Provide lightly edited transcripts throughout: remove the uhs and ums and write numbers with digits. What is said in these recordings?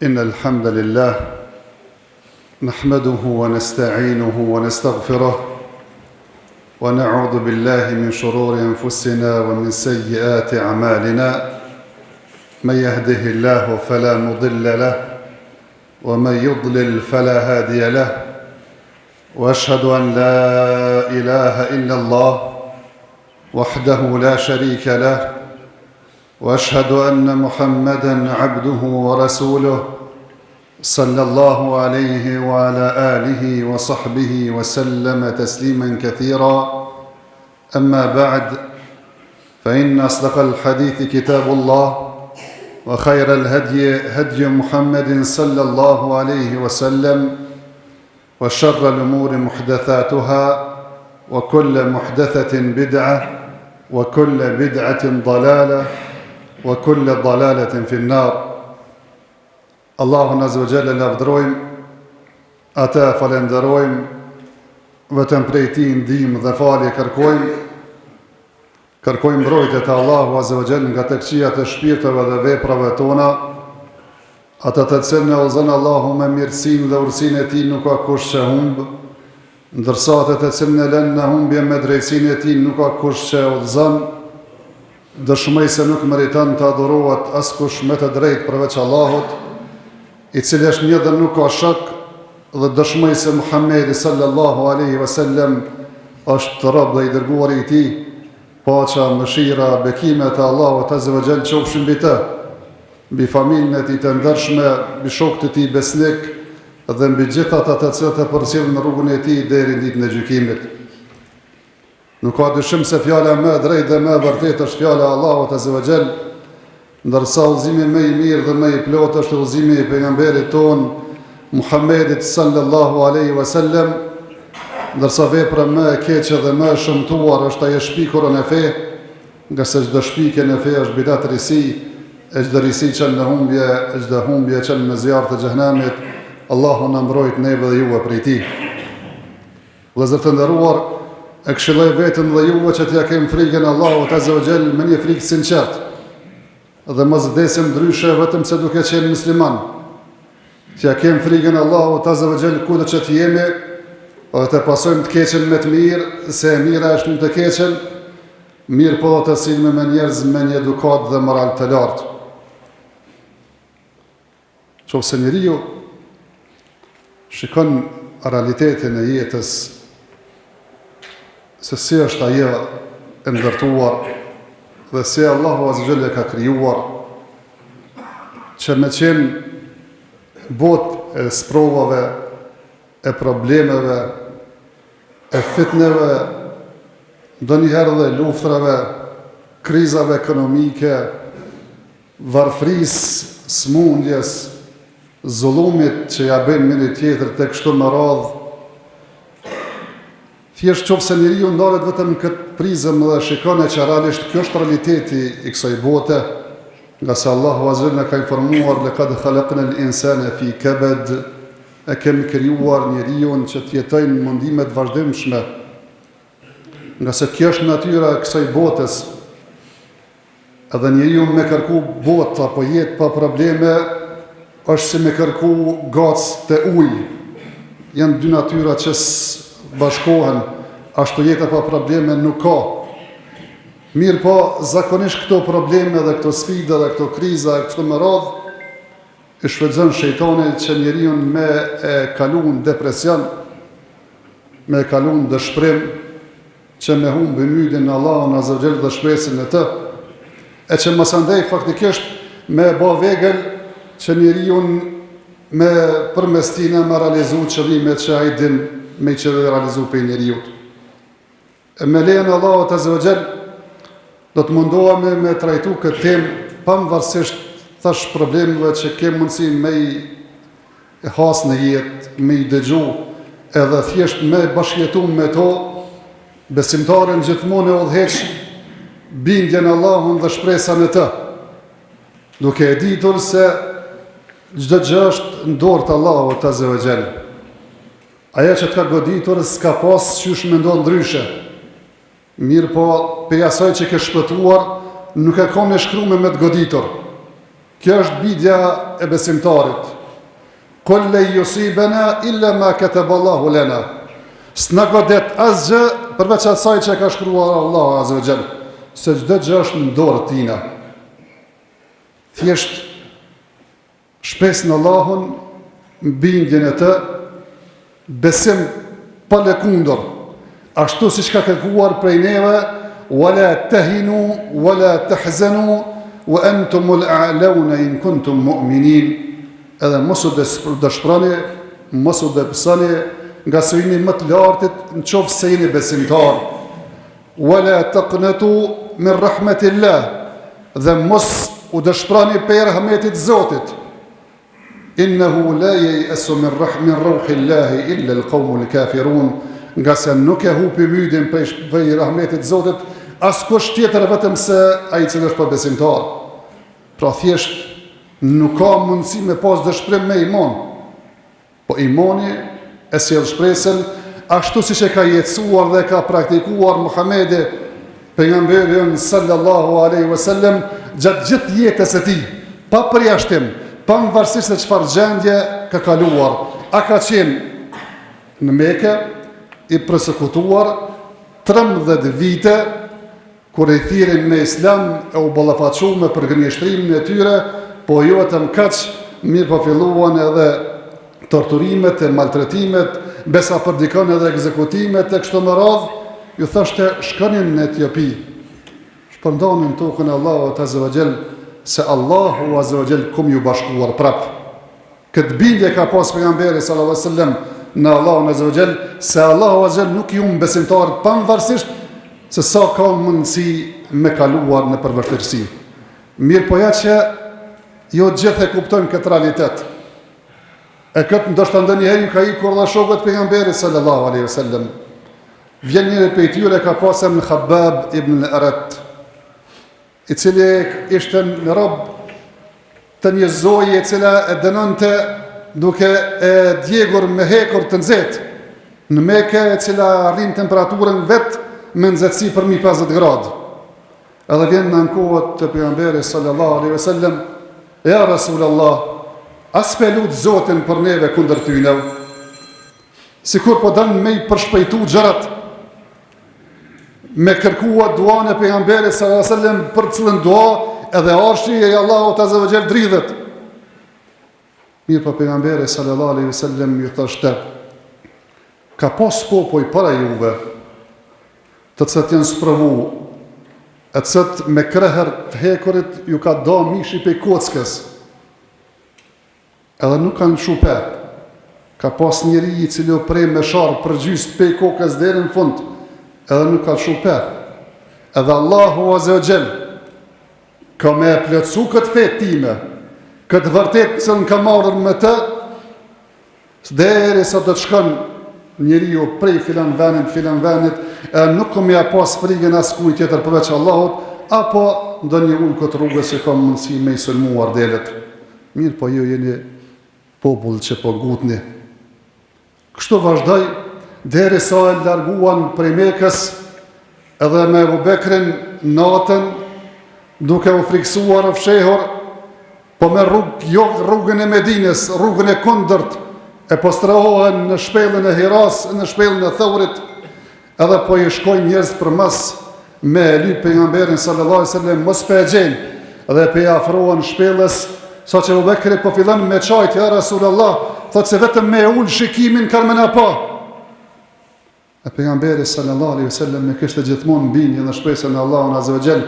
إن الحمد لله نحمده ونستعينه ونستغفره ونعوذ بالله من شرور أنفسنا ومن سيئات أعمالنا من يهده الله فلا مضل له ومن يضلل فلا هادي له وأشهد أن لا إله إلا الله وحده لا شريك له وأشهد أن محمدًا عبده ورسوله صلى الله عليه وعلى آله وصحبه وسلم تسليمًا كثيرا أما بعد فإن أصدق الحديث كتاب الله وخير الهدي هدي محمد صلى الله عليه وسلم وشر الأمور محدثاتها وكل محدثة بدعة وكل بدعة ضلالة وكل ضلالة في النار. Allahun azza wa jalla lavdrojmë, ata falenderojmë, vetëm prej tij ndihmë dhe falje kërkojmë. Kërkojmë mbrojtje te Allahu azza wa jalla nga të këqijat e shpirteve dhe veprave tona, ata të cilën e udhëzon Allahu me mirësinë dhe urësinë e tij nuk ka kush që humb, ndërsa ata të cilën e lënë në humbje me drejtsinë e tij nuk ka kush që udhëzon. Dëshmoj se nuk meriton të adhurohet askush me të drejtë përveç Allahut, i cili është një dhe nuk ka shok, dhe dëshmoj se Muhamedi sallallahu alaihi wasallam është rob dhe i dërguari i tij, paqja, mëshira, bekimet e Allahut azza wa jall qofshin mbi të, mbi familjen e tij të ndershme, mbi shokët e tij besnik dhe mbi gjithë ata të cilët e përcjellin në rrugën e tij deri në ditën e gjykimit. Nuk ka dyshim se fjala më e drejtë dhe më e vërtetë është fjala e Allahut azza wa jall, ndërsa udhëzimi më i mirë dhe më i plotë është udhëzimi i pejgamberit ton Muhammedit sallallahu alaihi wasallam, ndërsa vepra më e keqe dhe më e shëmtuar është ajo shpikurën e fe, nga se çdo shpikje në fe është bidat risi, e çdo risi çon në humbje, çdo humbje çon në zjarr të xhenemit. Allahu na mbrojt neve dhe juve prej tij. Vëllezër të nderuar, e këshilloj vetëm dhe juve që t'ja kem frikën Allahut azza wa jall me një frikë sinqert, dhe mos vdesim ndryshe vetëm se duke qenë musliman. T'ja kem frikën Allahut azza wa jall kudo që t'jemi, dhe të pasojmë të keqen me të mirë, se e mira është në të keqen, mirë po të silme me njerëz me një edukat dhe moral të lartë. Qofse njeriu shikon realitetin e jetës, se si është ajo e ndërtuar dhe si Allahu azza wa jalla ka krijuar, që me qenë botë e sprovave, e problemeve, e fitneve, ndonjëherë dhe luftrave, krizave ekonomike, varfrisë, smundjes, zullumit që ja bëjnë njëri tjetër tek kështu me radhë. Thjesht qofse njeriu ndalet vetëm në këtë prizëm dhe shikon që realisht kjo është realiteti i kësaj bote, nga se Allahu azza wa jalla ka informuar laqad khalaqna al-insana fi kabad, e kemi krijuar njeriu që të jetojë në mundime të vazhdimshme, nga se kjo është natyra e kësaj botës. Edhe njeriu me kërku botë apo jetë pa probleme është si me kërku gacë të ujë. Janë dy natyra që bashkohen, ashtu jeta pa probleme nuk ka. Mirë po, zakonisht këto probleme dhe këto sfida dhe këto kriza e kështu me radhë, i shfrytëzon shejtani që njeriu me e kalon depresion, me e kalon dëshpërim, që me humbi mytin në Allahun azza wa jalla dhe shpresën e të, e që mos andaj faktikisht me bë vegël që njeriu me përmes tij me realizu qëllimet që ai din me që dhe realizu për njeriut. E me lejen e Allahut azza wa jall, do të mundohemi me trajtu këtë temë pavarësisht thash problemeve që kemë mundësi me i has në jetë, me i dëgju, edhe thjesht me bashkëjetu me to, besimtarin gjithmonë e udhëheq bindjen e Allahun dhe shpresën e të, duke e ditur se çdo gjë është në dorë të Allahut azza wa jall. Aja që të ka goditur s'ka pas qysh me ndonë ndryshe. Mirë po, për asaj që ke shpëtuar, nuk e ka me shkrume me të goditur. Kjo është bidja e besimtarit. Qul la yusibana illa ma kataballahu lana. S'na godet asgjë përveç asaj që ka shkruar Allahu Azza wa Jall, se çdo gjë është në dorë tina. Thjesht shpes në Allahun, bindjen e të, besim pa lëkundër, ashtu siç ka kërkuar prej neve, wala tahinu wala tahzanu wa antumul a'launa in kuntum mu'minin. Edhe mos u dëshprani, mos u dëpsani, nga se jeni më të lartit në qoftë se jeni besimtar. Wala taqnatu min rahmatillah, dhe mos u dëshprani për rahmetit Zotit. Innahu la ya'asu min ruhillahi illa al-qawmul kafirun, nga se nuk e hupi mydin për rahmetit Zotit askush tjetër vetëm se ai i cili është pa besimtar. Pra thjesht nuk ka mundësi me pas dëshpërim me iman, po imani e sjell shpresën ashtu siç e ka jetësuar dhe ka praktikuar Muhamedi pejgamberi sallallahu alaihi wasallam gjatë gjithë jetës së tij, pa përjashtim, pa varësisht se çfarë gjendje ka kaluar. A ka qenë në Mekë i përsekutuar 13 vite, kur e thirrin në Islam e u ballafaqu me përgënjeshtrimin e tyre, po jo vetëm kaq, mirë po filluan edhe torturimet e maltretimet, besa për dikon edhe ekzekutimet e kështu me radhë. Ju thoshte shkonin në Etiopi, shpërndanin tokën e Allahut Azza wa Jall, se Allahu Azza wa Jall kum ju bashkuar prap. Këtë bindje ka pas pejgamberi sallallahu alaihi wasallam në Allahun Azza wa Jall, se Allahu Azza wa Jall nuk ju besimtar pavarësisht se sa ka mundësi me kaluar në përvështirësi. Mirë po ja që jo gjithë e kuptojnë këtë realitet. E këtë ndoshta ndonjëherë ju ka ikur dhe shokët pejgamberit sallallahu alaihi wasallam. Vjen njëri prej tyre ka pasur në Khabbab ibn al-Arat, i cili ishte në rob të një zoje e cila e dënonte duke e djegur me hekur të nxehtë në Mekë, e cila arrin temperaturën vetë me nxehtësi për 50 gradë. Edhe vjen në ankohet të pejgamberit sallallahu alaihi wasallam: ja Rasulullah, as pe lut Zotin për neve kundër tyne, sikur po dënë me i përshpejtu gjërat, me kërkua duan e pejgamberit sallallahu alaihi wasallam, për cilën dua edhe arshi e Allahut Azza wa Jall dridhet. Mirë po pejgamberi sallallahu alaihi wasallam ju thoshte: ka pas popoj para juve, të cilët janë sprovu, e cilët me kreher të hekurit ju ka do mishi pe kockës, edhe nuk kanë shupe. Ka pas njëri i cili u prej me sharë për gjysë pe kokës deri në fund, edhe nuk ka shupe. Edhe Allahu Azza wa Jall ka me plotësu këtë fetë time, këtë vërtet që në ka marrën me të, deri sa do të shkon njëri ju prej filan venit, nuk kom ja pas frigën as kuj tjetër përveç Allahut, apo ndo një ullë këtë rrugës që ka mundësi me i sulmuar delet. Mirë po ju jeni popull që po gutni. Kështu vazhdoj, deri sa e larguan prej Mekës, edhe me Abu Bekrin natën, duke u friksuar o fshehur, po me rrugën e Medines, rrugën e kundërt, e postrahohen në shpellën e Hiras, në shpellën e Thawrit, edhe po i shkojnë njerëz për mas me lyp pejgamberin sallallahu alaihi wasallam, mos pe gjen, dhe pe afrohen shpellës, sa që Abu Bekri po fillon me çajt: ja Rasulullah, thotë se vetëm me ul shikimin kanë më na pa. E pejgamberi sallallahu alaihi wasallam me kishte gjithmonë bindje në shpresën e Allahut Azza wa Jall: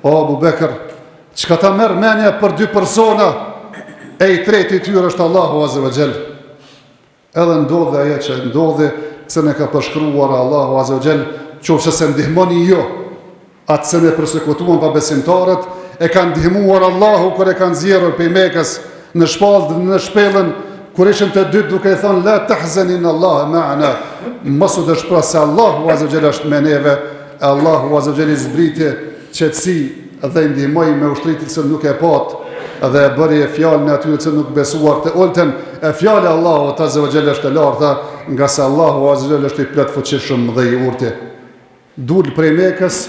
o Abu Bekr, çka ta merr mendja për dy persona, e i treti i tyre është Allahu Azza wa Jall. Edhe ndodhe ajo që ndodhe, se ne ka përshkruar Allahu Azza wa Jall, qofse se ndihmoni jo, atë se ne përsekutuan pa besimtarët, e kanë ndihmuar Allahu kur e kanë zjerur prej Mekës në shpellën, kur ishin të dytë duke i thonë: la tahzan inna Allah ma'ana, mos u dëshpëro se Allahu Azza wa Jall është me neve. Allahu Azza wa Jall i zbriti qetësi dhe i ndihmoi me ushtritit që nuk e pat, dhe e bëri e fjallën e atyre që nuk besuar të ulten, e fjallë Allahu Azza wa Jall është e larta, nga se Allahu Azza wa Jall është i plot fuqishëm dhe i urti. Dul prej Mekës,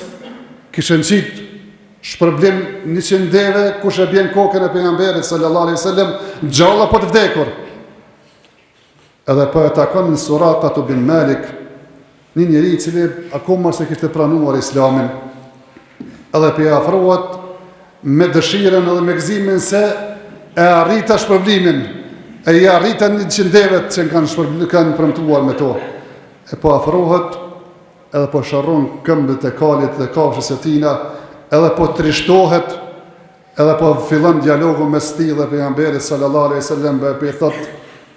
kishën qitë shpërblim 100 deve, kush e bjen kokën e pejgamberit sallallahu alaihi wasallam, gjalla po të vdekur. Edhe po e takon Suraka bin Malik, një njeri i cili akoma se kishte pranuar Islamin. Edhe pe afrohet me dëshirën edhe me gëzimin se e arrita shpërblimin, e i arrita 100 devet që kanë premtuar me to. E po afrohet edhe po sharron këmbët e kalit dhe kafshës e tina, edhe po trishtohet, edhe po fillon dialogu mes tij dhe pejgamberit sallallahu alaihi wasallam, pe i thot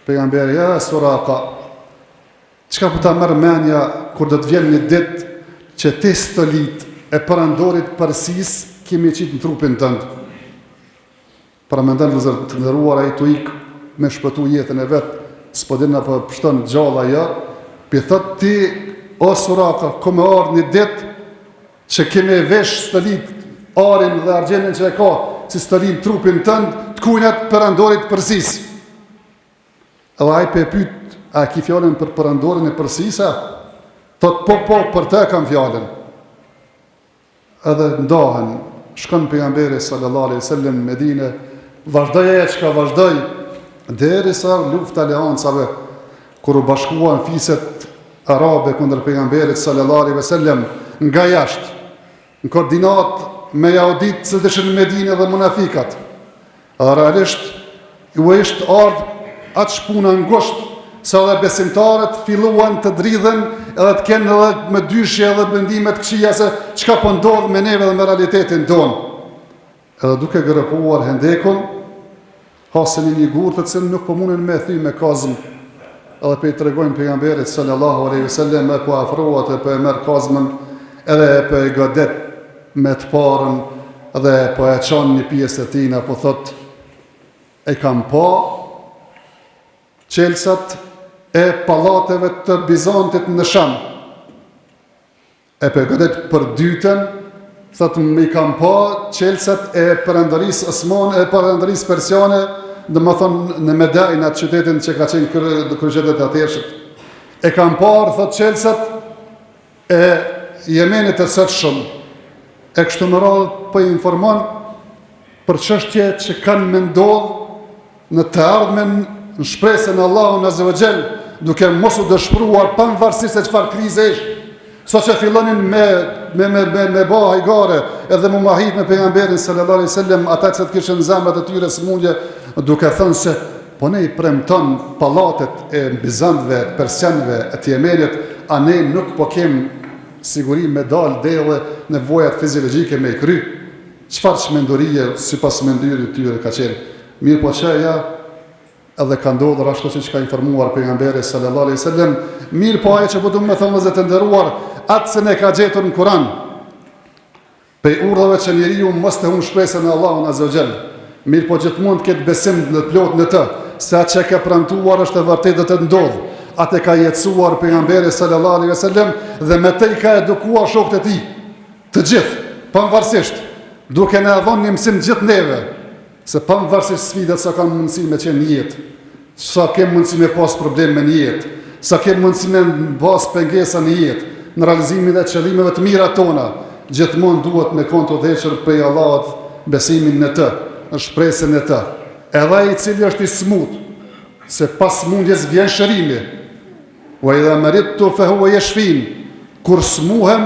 pejgamberi: ja Suraka, çka po ta merr mendja kur do të vjen një ditë që ti stolit e parandorit përsis kemi qitë në trupin tënd. Para mendon të ndëruar ai tu ik me shpëtu jetën e vet, s'po din apo pështon gjalla ja, pi thot ti o Suraka, ku më ardh një ditë që kemi vesh stolit arin dhe argjenin që e ka, si stolit trupin tënd, të kujnat parandorit përsis. Edhe ai pe pyet: a ki fjallën për parandorin e përsisa? Thot po, për te kam fjallën. Edhe ndahen, shkon pejgamberi sallallahu alaihi wasallam në Medinë, vazhdoi ajo çka vazhdoi, derisa lufta e Leancave, kur u bashkuan fiset arabe kundër pejgamberit sallallahu alaihi wasallam nga jashtë, në koordinat me jahudit që deshin në Medinë dhe munafikat. Realisht ju ishte ardhur atë shpuna ngosht, sa edhe besimtarët filluan të dridhen edhe të kenë edhe me dyshje edhe mendimet këqija se çka po ndodh me neve dhe me realitetin tonë. Edhe duke gërëpuar hendekun, hasën një gurë të cilën nuk po mundin me thy me kazm. Edhe pe i tregojnë pejgamberit sallallahu alaihi wasallam, e po afrohet e po e merr kazmën, edhe e po e godet me të parën, edhe po e çon një pjesë e tina, po thot: e kam pa qelsat e pallateve të Bizantit në Sham. E përgëdet për dytën, thot më i kam pa qelsat e perandërisë Osmane, e perandërisë persiane, dhe më thonë në Medajnë, atë qytetin që ka qenë kryqetet atërshët. E kam parë, thot qelsat e Jemenit e sëtë shumë. E kështu më radhë për informon për çështje që kanë me ndodhë në të ardhmen në shpresën Allahun Azza wa Jall, duke mos u dëshpëruar pavarësisht se çfarë krize është. So që fillonin me ba hajgare edhe mu mahit me pejgamberin sallallahu alaihi wasallam, ata që të kishin zemrat e tyre smundje, duke thënë se po ne i premton pallatet e Bizantëve, persianëve, e të Jemenit, a ne nuk po kem siguri me dal delle nevojat fiziologjike me i kry. Çfarë çmendurie sipas mendirit të tyre ka qenë. Mirë po që ja edhe ka ndodhur ashtu siç ka informuar pejgamberi sallallahu alaihi wasallam. Mirë po ajo që po duam të them vëllezër të nderuar, atë se ne ka gjetur në Kur'an. Pe urdhave që njeriu mos të humb shpresën në Allahun Azza wa Jall. Mirë po gjithmonë të ketë besim në plot në të, se atë që ka premtuar është e vërtetë të ndodh. Atë ka jetësuar pejgamberi sallallahu alaihi wasallam dhe me të ka edukuar shokët e tij, të gjithë, pavarësisht, duke na dhënë një mësim gjithë neve, se pavarësisht sfidat sa kanë mundësi me qenë në jetë, sa kemë mundësi me pas probleme në jetë, sa kemë mundësi me pas pengesa në jetë, në realizimin dhe qëllimeve të mira tona, gjithmonë duhet me konto dheqër prej Allahut besimin në të, në shpresën e të. Edhe i cili është i smut, se pas mundjes vjen shërimi. Wa idha maridtu fa huwa yashfin. Kur smuhem,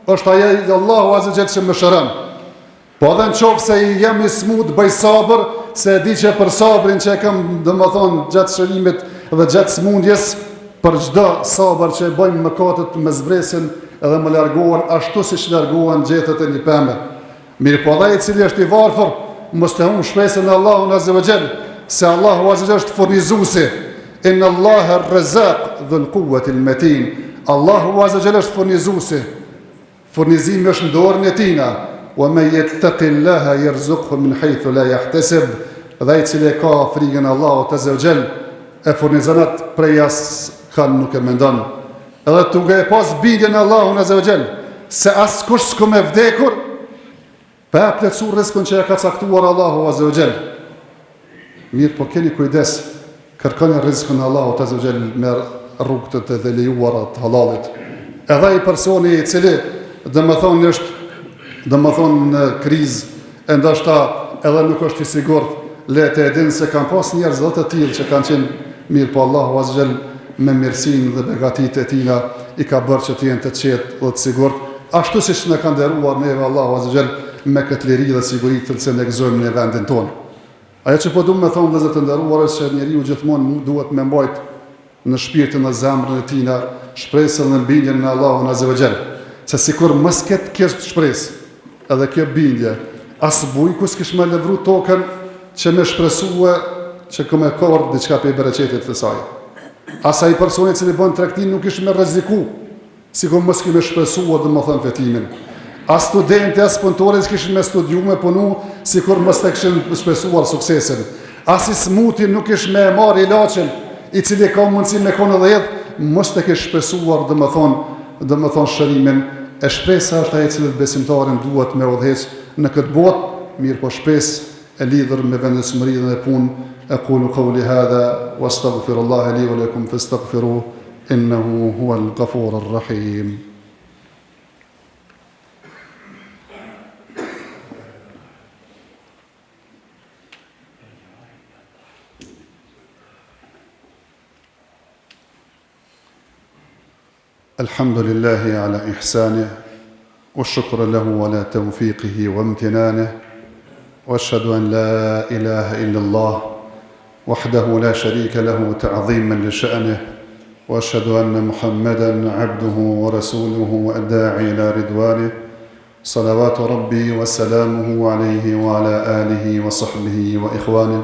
është ai Allahu Azza wa Jall që më shëron. Po edhe në qofë se i jam i smut, bëj sabër, se e di që për sabrin që e kam, domethënë, gjatë shërimit dhe gjatë smundjes, për çdo sabër që e bëjmë mëkatet me zbresin edhe më largohen ashtu siç largohen gjethet e një pemë. Mirë po dhe i cili është i varfër, mos të humb shpresën në Allahun Azza wa Jall, se Allahu Azza wa Jall është furnizuesi. Inna Allaha ar-Razzaq dhul quwwati al-matin. Allahu Azza wa Jall është furnizuesi. Furnizimi është në dorën e tina. Wa man yattaqillaha yarzuqhu min haythu la yahtasib. Dhe ai cili ka frikën e Allahut Azza wa Jall e furnizon atë prej as kanë nuk e mendon. Edhe duke e pas bindjen e Allahun Azza wa Jall, se askush s'ka me vdekur, pa plotësuar rrezikun që ja ka caktuar Allahu Azza wa Jall. Mirë po keni kujdes, kërkoni rrezikun e Allahut Azza wa Jall me rrugët e lejuara të halalit. Edhe ai personi i cili domethënë është Dhe më thonë në krizë, e ndoshta edhe nuk është i sigurt, le të edhin se kanë pas njerëz dhe të tillë që kanë qenë mirë, po Allahu azza xal me mirësinë dhe begatitë e tina i ka bërë që të jenë të qetë dhe të sigurt, ashtu siç na ka nderuar neve Allahu azza xal me këtë liri dhe siguri të cilën e gëzojmë në vendin tonë. Ajo që po duam të thonë vëllezër të nderuar është se njeriu gjithmonë duhet me mbajt në shpirtin dhe zemrën e tina shpresën dhe bindjen në Allahun azza xal. Se sikur mos ketë kjo shpresë edhe kjo bindje, as bujku s'kish më lëvru tokën që me shpresue që këmë e korë diçka për i bereqetit të saj. Asaj personi që li bën tregtin nuk ish me rreziku, sikur mos kime shpresua dhe më thënë fetimin. As studenti, as punëtore që kishin me studiu me punu, sikur mos të kishin shpresuar suksesin. As i smuti nuk ish me marrë ilaçin, i cili ka mundësi me konë dhe jetë, mos të kish shpresuar dhe më thonë shërimin. E shpresa është ajo që besimtarin duhet me udhëheq në këtë botë, mirë po shpresë e lidhur me vendosmëri dhe punë. أقول قولي هذا واستغفر الله لي ولكم فاستغفروه إنه هو الغفور الرحيم. الحمد لله على إحسانه والشكر له على توفيقه وامتنانه وأشهد أن لا إله إلا الله وحده لا شريك له تعظيما لشأنه وأشهد أن محمدا عبده ورسوله والداعي إلى رضوانه صلوات ربي وسلامه عليه وعلى آله وصحبه وإخوانه.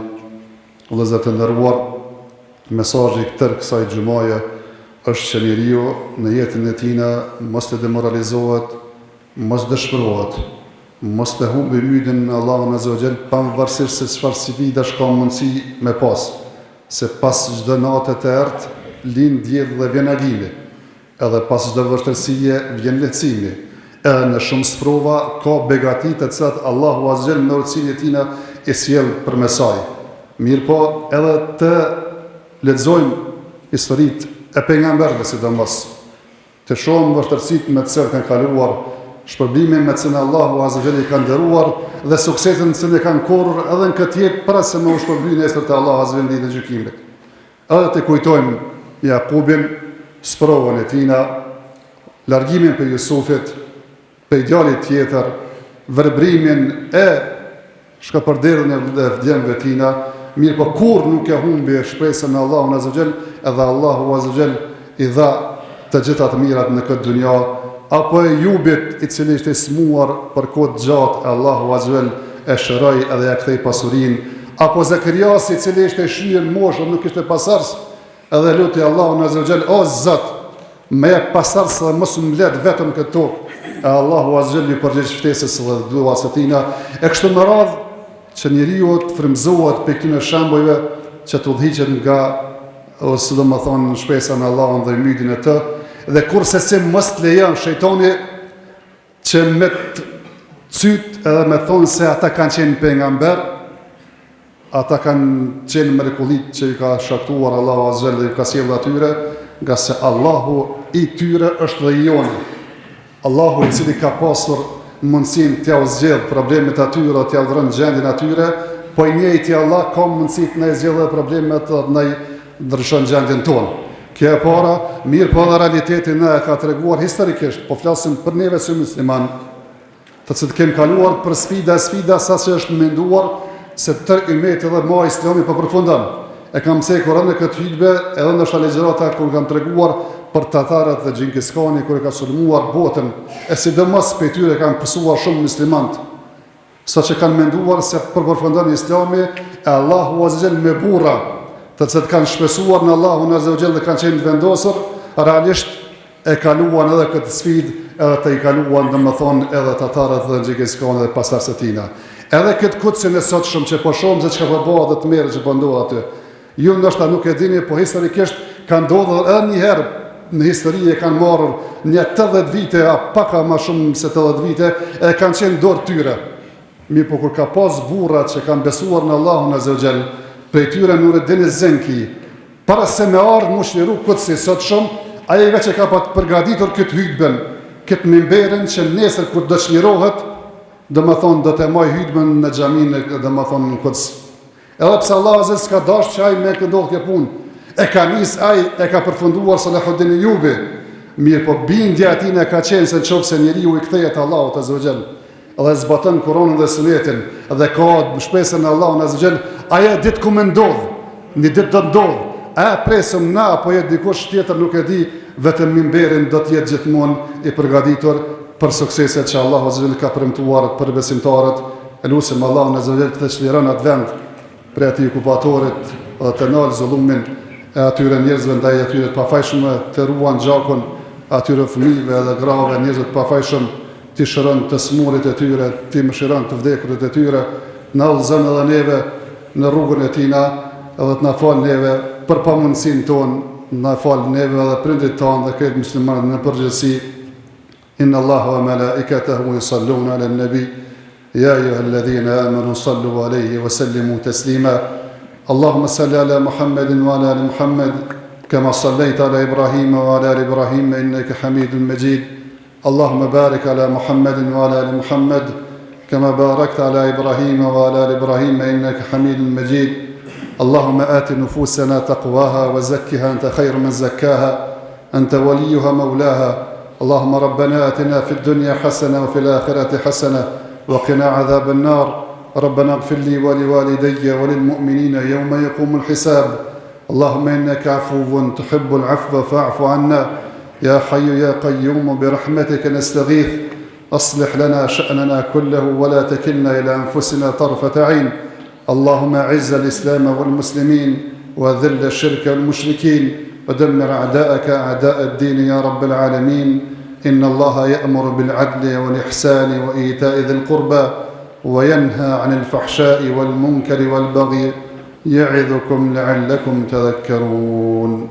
Vëllezër të nderuar, mesazhi këtër kësaj xhumaje është që njeriu në jetën e tij mos të demoralizohet, mos dëshpërohet, mos të humbi mythin në Allahun azza wa xal, pavarësisht se çfarë sfidash ka mundësi me pas, se pas çdo nate të errët lind diell dhe vjen agimi, edhe pas çdo vështirësie vjen lehtësimi, edhe në shumë sprova ka begati të cilat Allahu azza wa xal në urtësinë e tij e sjell përmes saj. Mirë po, edhe të lexojmë historitë e pejgamberëve sidomos, të shohim vështirësitë me të cilat kanë kaluar, shpërblimin me cilën Allahu azza wa xal i ka nderuar dhe suksesin që ne kanë korrur edhe në këtë jetë para se me u shpërbly nesër te Allahu azza wa xal në gjykimit. Edhe të kujtojmë Jakubin, sprovën e tina, largimin për Jusufit, për djalit tjetër, vërbrimin e shkapërderdhjen e vdekjeve tina, mirë po kur nuk e humbi shpresën në Allahun azza wa xal, edhe Allahu azza wa xal i dha të gjitha të mirat në këtë dunja. Apo e Jubit i cili ishte smuar për kohë gjatë, Allahu azza wa xal e shëroi edhe ja kthei pasurinë, apo Zakarias i cili ishte shyer moshën, nuk ishte pasardhës, edhe luti Allahun azza wa xal, o Zot, më jep pasardhës dhe mos më lër vetëm këtë tokë. E Allahu azza wa xal i përgjigj ftesës dhe duas së tina. E kështu me radhë që njeriu të frymëzohet për këtyre shembujve që të udhëhiqet nga ose domethënë shpresa në Allahun dhe mytin e të. Dhe kurse se mos të lejon shejtani që me të cyt edhe me thonë se ata kanë qenë pejgamber, ata kanë qenë mrekullit që i ka shaktuar Allahu azza wa xal dhe i ka sjellë atyre, nga se Allahu i tyre është dhe i joni. Allahu i cili ka pasur mundësinë t'ja u zgjedh problemet atyre, t'ja u dhënë gjendjen atyre, po i njëjti Allah ka mundësi të na zgjidhë problemet dhe na ndryshon gjendjen tonë. Kjo e para, mirë po dhe realitetin e ka të reguar historikisht, po flasim për neve si musliman, të cilët kemë kaluar për sfida sa që është menduar se tër ymeti dhe ma islami për përfundan. E kam mësej Kur'an e këtë hutbe edhe në shtalegjerata kur kam të reguar për tatarët dhe Gjinkiskani kur e ka sulmuar botën, e sidomos për tyre kanë pësuar shumë muslimant, sa që kanë menduar se për përfundan islami e Allahu azza wa xal me burra, të cilët kanë shpesuar në Allahun azza wa xal dhe kanë qenë vendosur, realisht e kaluan edhe këtë sfidë, edhe të i kaluan domethënë edhe tatarët dhe Gjinkiskani dhe pasardhësit e tina. Edhe këtë kutsin e sotshëm që po shohim se çka po bëhet dhe të merret që po ndodh aty. Ju ndoshta nuk e dini, po historikisht ka ndodhur edhe një herë në histori e kanë marrur një 80 vite, a pak më shumë se 80 vite, e kanë qenë dorë tyre. Mirë po kur ka pas burra që kanë besuar në Allahun azza wa xal, prej tyre Nureddin Zenki, para se me ardhë mushliru kutsi sotshëm, ai veç e ka pat përgatitur këtë hutben, këtë mimberin që nesër kur do çlirohet, do të maj hutbën në xhamin në Kuds. Edhe pse Allah azza s'ka dashur që ai me këndodh kjo punë, e ka nis ai, e ka përfunduar Salahuddin Ejubi. Mirë, po bindja e tij ka qenë se nëse njeriu i kthehet Allahut azza wa jall, dhe zbaton Kur'anin dhe Sunetin, dhe ka shpresën në Allahun azza wa jall, ajo ditë ku më ndodh, një ditë do të ndodh. A presëm na apo jetë dikush tjetër nuk e di, vetëm mimberin do të jetë gjithmonë i përgatitur për sukseset që Allahu azza wa jall ka premtuar për besimtarët. Elusim Allahun azza wa jall të çliron atë vend për aty okupatorit dhe të ndalë zullumin e atyre njerëzve ndaj atyre të pafajshëm, të ruan gjakun atyre fëmijëve dhe grave, njerëzve të pafajshëm, ti shëron të smurit e tyre, ti mëshiron të vdekurit e tyre, na udhëzon edhe neve në rrugën e tina, edhe të na fal neve për pamundësinë tonë, na fal neve dhe prindrit tonë dhe këtë muslimanët në përgjithësi. Inna Allaha wa malaikatahu yusalluna 'alan nabi ya ayyuhalladhina amanu sallu 'alayhi wa sallimu taslima. Allahumma salli ala Muhammadin wa ala ali Muhammad kama sallaita ala Ibrahim wa ala ali Ibrahim innaka Hamidun Majid. Allahumma barik ala Muhammadin wa ala ali Muhammad كما باركت على إبراهيم وعلى آل إبراهيم إنك حميد مجيد. اللهم آت نفوسنا تقواها وزكها أنت خير من زكاها أنت وليها مولاها. اللهم ربنا آتنا في الدنيا حسنة وفي الآخرة حسنة وقنا عذاب النار. ربنا اغفر لي ولوالدي وللمؤمنين يوم يقوم الحساب. اللهم إنك عفو تحب العفو فاعف عنا يا حي يا قيوم برحمتك نستغيث. أصلح لنا شأننا كله ولا تكلنا إلى أنفسنا طرفة عين. اللهم أعز الإسلام والمسلمين وذل الشرك والمشركين ودمر أعداءك أعداء الدين يا رب العالمين. إن الله يأمر بالعدل والإحسان وإيتاء ذي القربى وينهى عن الفحشاء والمنكر والبغي يعظكم لعلكم تذكرون.